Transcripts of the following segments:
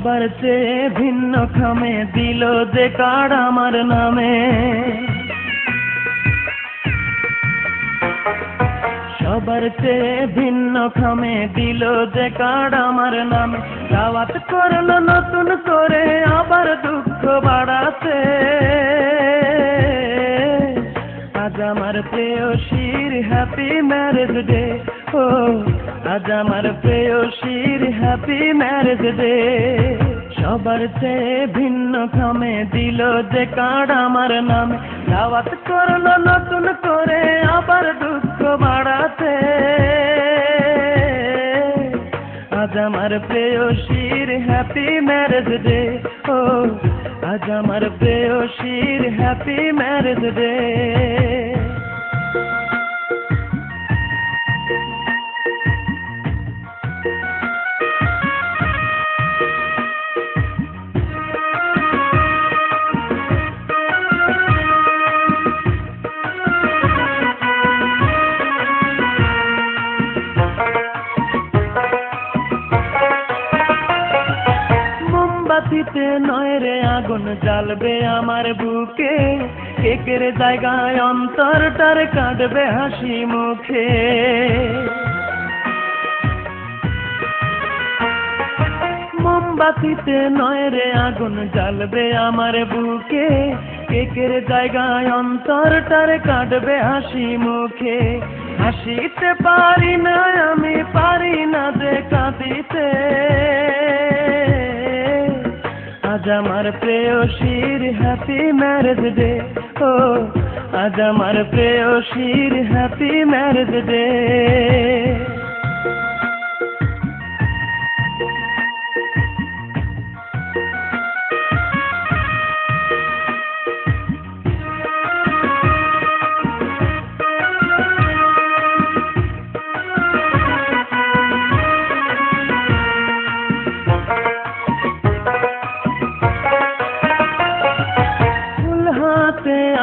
সবার চেয়ে ভিন্ন খামে দিল যে কার্ড আমার নামে, সবার চেয়ে ভিন্ন খামে দিল যে কার্ড আমার নামে। দাওয়াত করলো নতুন করে আবার দুঃখ বাড়াতে, আজ আমার প্রেয়সীর হ্যাপি ম্যারেজ ডে, ও আজ আমার প্রেয়সীর হ্যাপি ম্যারেজ ডে। সবার চেয়ে ভিন্ন খামে দিল যে কার্ড আমার নামে, দাওয়াত করলো নতুন করে আবার দুঃখ বাড়াতে, আজ আমার প্রেয়সীর হ্যাপি ম্যারেজ ডে, ও আজ আমার প্রেয়সীর হ্যাপি ম্যারেজ ডে। মোমবাতিতে নয় রে আগুন জ্বালবে আমার বুকে, কেকের জায়গায় অন্তরটার কাঁদবে হাসি মুখে। মোমবাতিতে নয় রে আগুন জ্বালবে আমার বুকে, কেকের জায়গায় অন্তরটার কাঁদবে হাসি মুখে। হাসিতে পারি না আমি, পারি না যে কাঁদিতে, আজ আমার প্রেয়সীর হ্যাপি ম্যারেজ ডে, ও আজ আমার প্রেয়সীর হ্যাপি ম্যারেজ ডে।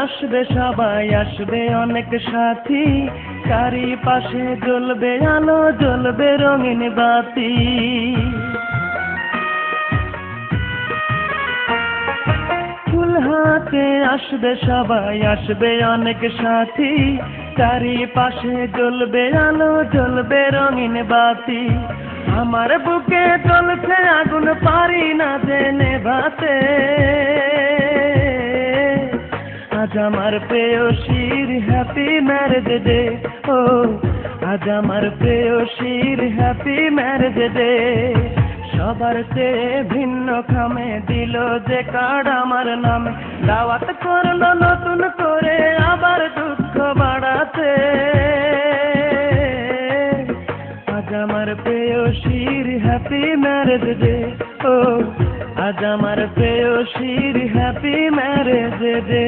আসবে সবাই, আসবে অনেক সাথী, চারিপাশে জ্বলবে আলো, জ্বলবে রঙিন বাতি। ফুল হাতে আসবে সবাই, আসবে অনেক সাথী, চারিপাশে জ্বলবে আলো, জ্বলবে রঙিন বাতি। আমার বুকে জ্বলছে আগুন, পারি না যে নেভাতে, আজ আমার প্রেয়সীর হ্যাপি ম্যারেজ ডে, ও আজ আমার প্রেয়সীর হ্যাপি ম্যারেজ ডে। সবার চেয়ে ভিন্ন খামে দিল যে কার্ড আমার নামে, দাওয়াত করলো নতুন করে আবার দুঃখ বাড়াতে, আজ আমার প্রেয়সীর হ্যাপি ম্যারেজ ডে, ও আজ আমার প্রেয়সীর হ্যাপি ম্যারেজ ডে।